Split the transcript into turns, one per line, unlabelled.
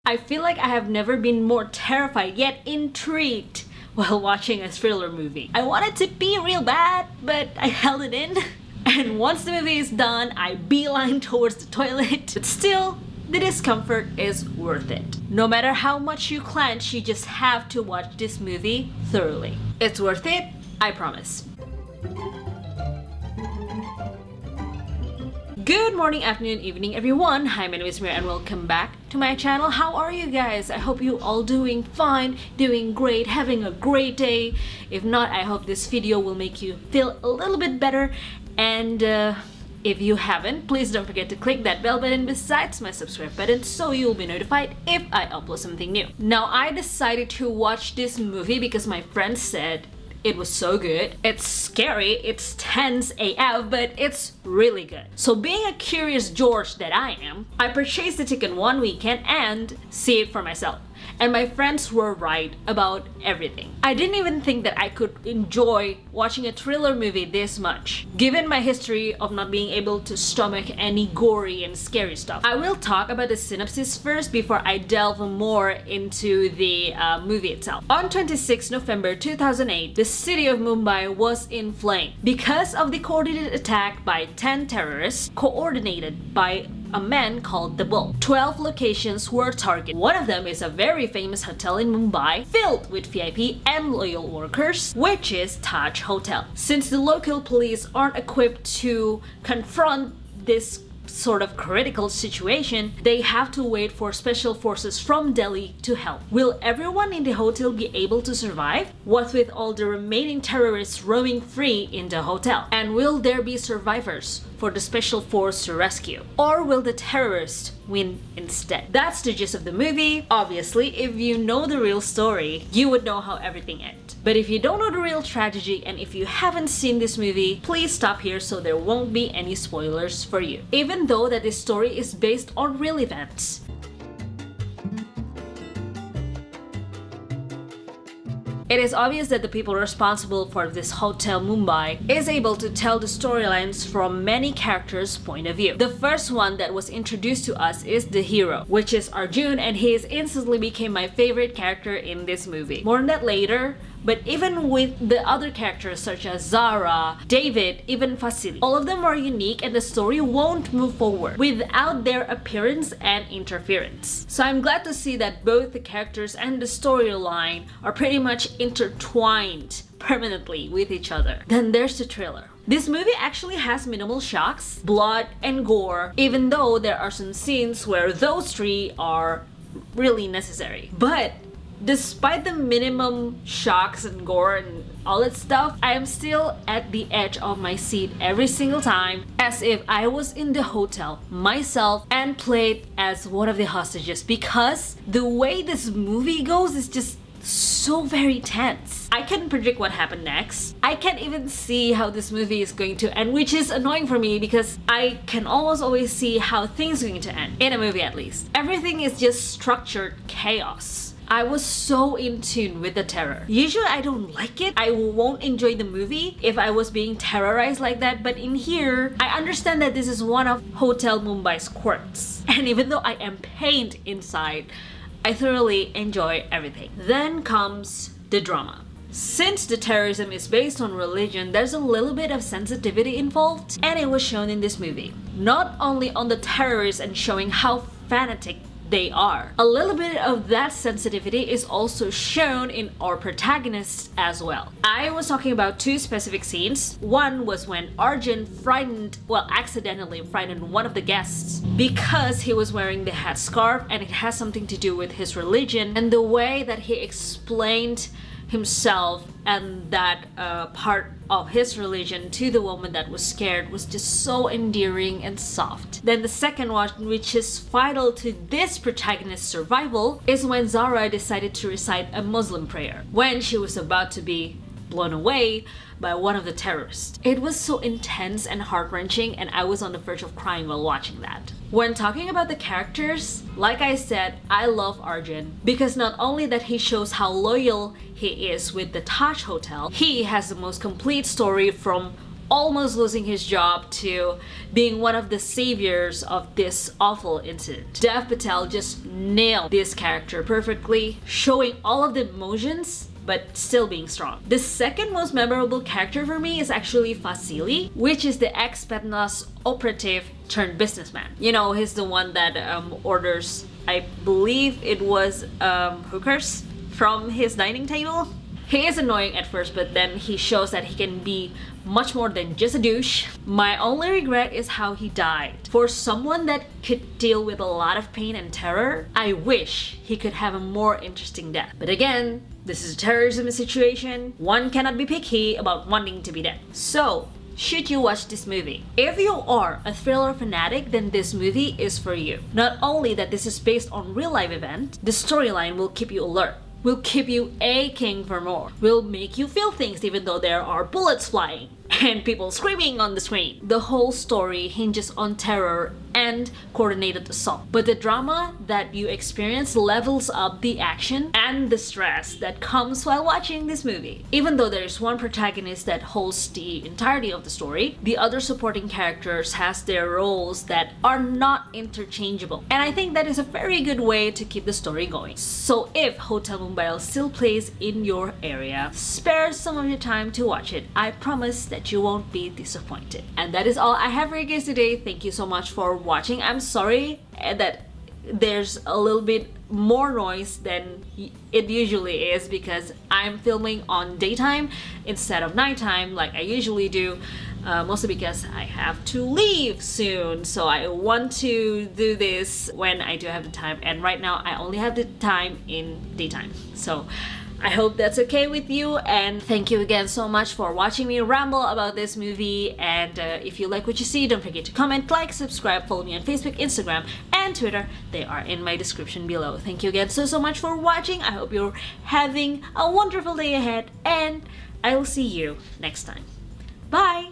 I feel like I have never been more terrified yet intrigued while watching a thriller movie. I wanted to be real bad, but I held it in. And once the movie is done, I beeline towards the toilet. But still, the discomfort is worth it. No matter how much you clench, you just have to watch this movie thoroughly. It's worth it, I promise. Good morning, afternoon, evening, everyone. Hi, my name is Myra and welcome back to my channel. How are you guys? I hope you all doing fine, doing great, having a great day. If not, I hope this video will make you feel a little bit better. And if you haven't, please don't forget to click that bell button besides my subscribe button so you'll be notified if I upload something new. Now, I decided to watch this movie because my friend said it was so good. It's scary, it's tense AF, but it's really good. So being a curious George that I am, I purchased the ticket one weekend and see it for myself. And my friends were right about everything. I didn't even think that I could enjoy watching a thriller movie this much, given my history of not being able to stomach any gory and scary stuff. I will talk about the synopsis first before I delve more into the movie itself. On 26 November 2008, the city of Mumbai was in flames because of the coordinated attack by 10 terrorists coordinated by a man called the Bull. 12 locations were targeted. One of them is a very famous hotel in Mumbai filled with VIP and loyal workers, which is Taj Hotel. Since the local police aren't equipped to confront this sort of critical situation, they have to wait for special forces from Delhi to help. Will everyone in the hotel be able to survive? What with all the remaining terrorists roaming free in the hotel? And will there be survivors for the special force to rescue? Or will the terrorists win instead? That's the gist of the movie. Obviously, if you know the real story, you would know how everything ends. But if you don't know the real tragedy and if you haven't seen this movie, please stop here so there won't be any spoilers for you. Even though that this story is based on real events. It is obvious that the people responsible for this hotel Mumbai is able to tell the storylines from many characters' point of view. The first one that was introduced to us is the hero, which is Arjun, and he instantly became my favorite character in this movie. More on that later. But even with the other characters such as Zara, David, even Vasily, all of them are unique and the story won't move forward without their appearance and interference. So I'm glad to see that both the characters and the storyline are pretty much intertwined permanently with each other. Then there's the thriller. This movie actually has minimal shocks, blood, and gore, even though there are some scenes where those three are really necessary. But despite the minimum shocks and gore and all that stuff, I am still at the edge of my seat every single time, as if I was in the hotel myself and played as one of the hostages, because the way this movie goes is just so very tense. I can't predict what happened next. I can't even see how this movie is going to end, which is annoying for me because I can almost always see how things are going to end, in a movie at least. Everything is just structured chaos. I was so in tune with the terror. Usually I don't like it. I won't enjoy the movie if I was being terrorized like that, but in here, I understand that this is one of Hotel Mumbai's quirks. And even though I am pained inside, I thoroughly enjoy everything. Then comes the drama. Since the terrorism is based on religion, there's a little bit of sensitivity involved, and it was shown in this movie. Not only on the terrorists and showing how fanatic they are. A little bit of that sensitivity is also shown in our protagonists as well. I was talking about two specific scenes. One was when Arjun accidentally frightened one of the guests because he was wearing the headscarf, and it has something to do with his religion, and the way that he explained himself and that part of his religion to the woman that was scared was just so endearing and soft. Then the second one, which is vital to this protagonist's survival, is when Zara decided to recite a Muslim prayer when she was about to be blown away by one of the terrorists. It was so intense and heart-wrenching, and I was on the verge of crying while watching that. When talking about the characters, like I said, I love Arjun because not only that he shows how loyal he is with the Taj Hotel, he has the most complete story from almost losing his job to being one of the saviors of this awful incident. Dev Patel just nailed this character perfectly, showing all of the emotions but still being strong. The second most memorable character for me is actually Vasily, which is the ex-Petnos operative turned businessman. You know, he's the one that orders, I believe it was hookers from his dining table. He is annoying at first, but then he shows that he can be much more than just a douche. My only regret is how he died. For someone that could deal with a lot of pain and terror, I wish he could have a more interesting death. But again, this is a terrorism situation. One cannot be picky about wanting to be dead. So, should you watch this movie? If you are a thriller fanatic, then this movie is for you. Not only that this is based on real life event, the storyline will keep you alert, will keep you aching for more, will make you feel things even though there are bullets flying and people screaming on the screen. The whole story hinges on terror and coordinated assault. But the drama that you experience levels up the action and the stress that comes while watching this movie. Even though there is one protagonist that holds the entirety of the story, the other supporting characters has their roles that are not interchangeable. And I think that is a very good way to keep the story going. So if Hotel Mumbai still plays in your area, spare some of your time to watch it. I promise that you won't be disappointed. And that is all I have for you guys today. Thank you so much for watching. I'm sorry that there's a little bit more noise than it usually is because I'm filming on daytime instead of nighttime like I usually do, mostly because I have to leave soon, so I want to do this when I do have the time, and right now I only have the time in daytime. So I hope that's okay with you, and thank you again so much for watching me ramble about this movie. And if you like what you see, don't forget to comment, like, subscribe, follow me on Facebook, Instagram, and Twitter. They are in my description below. Thank you again so much for watching. I hope you're having a wonderful day ahead, and I will see you next time. Bye!